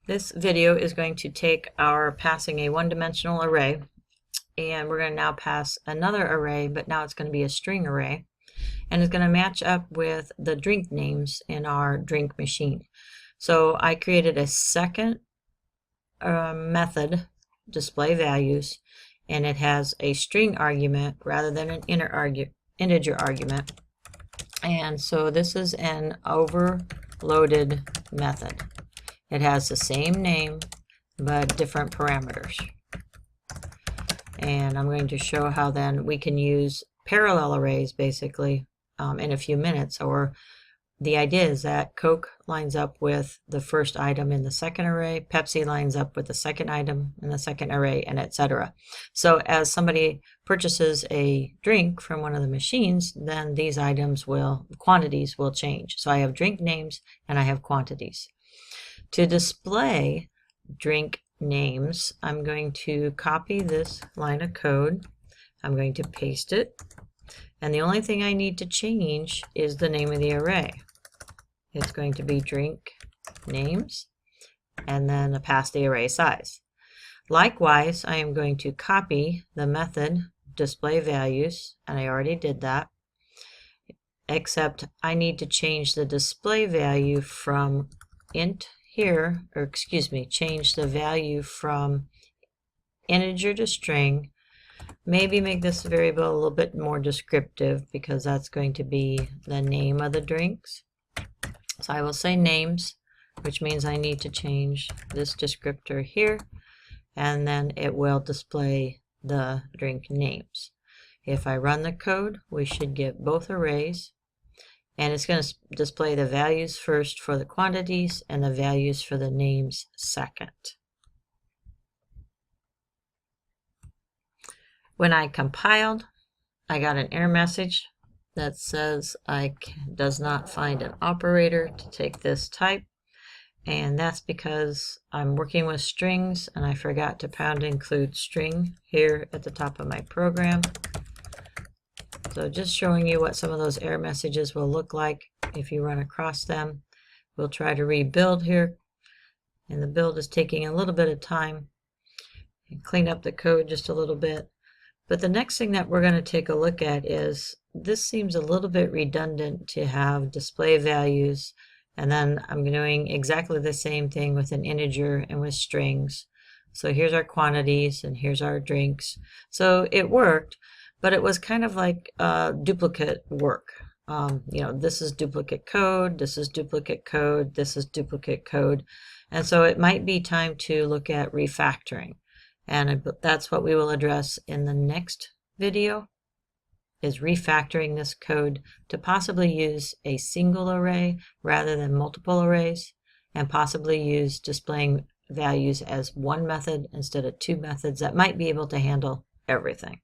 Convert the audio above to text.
This video is going to take our passing a one-dimensional array, and we're going to now pass another array, but now it's going to be a string array, and it's going to match up with the drink names in our drink machine. So I created a second method, display values, and it has a string argument rather than an integer argument. And so this is an overloaded method. It has the same name but different parameters. And I'm going to show how then we can use parallel arrays basically in a few minutes. Or the idea is that Coke lines up with the first item in the second array, Pepsi lines up with the second item in the second array, and etc. So as somebody purchases a drink from one of the machines, then these quantities will change. So I have drink names and I have quantities. To display drink names, I'm going to copy this line of code. I'm going to paste it. And the only thing I need to change is the name of the array. It's going to be drink names, and then pass the array size. Likewise, I am going to copy the method display values, and I already did that, except I need to change the display value from int here, or excuse me, change the value from integer to string. Maybe make this variable a little bit more descriptive because that's going to be the name of the drinks. So I will say names, which means I need to change this descriptor here, and then it will display the drink names. If I run the code, we should get both arrays. And it's going to display the values first for the quantities and the values for the names second. When I compiled, I got an error message that says does not find an operator to take this type. And that's because I'm working with strings and I forgot to include string here at the top of my program. So just showing you what some of those error messages will look like if you run across them. We'll try to rebuild here, and the build is taking a little bit of time. And clean up the code just a little bit. But the next thing that we're going to take a look at is, this seems a little bit redundant to have display values, and then I'm doing exactly the same thing with an integer and with strings. So here's our quantities and here's our drinks. So it worked. But it was kind of like duplicate work. This is duplicate code, this is duplicate code, this is duplicate code. And so it might be time to look at refactoring. And that's what we will address in the next video, is refactoring this code to possibly use a single array rather than multiple arrays, and possibly use displaying values as one method instead of two methods that might be able to handle everything.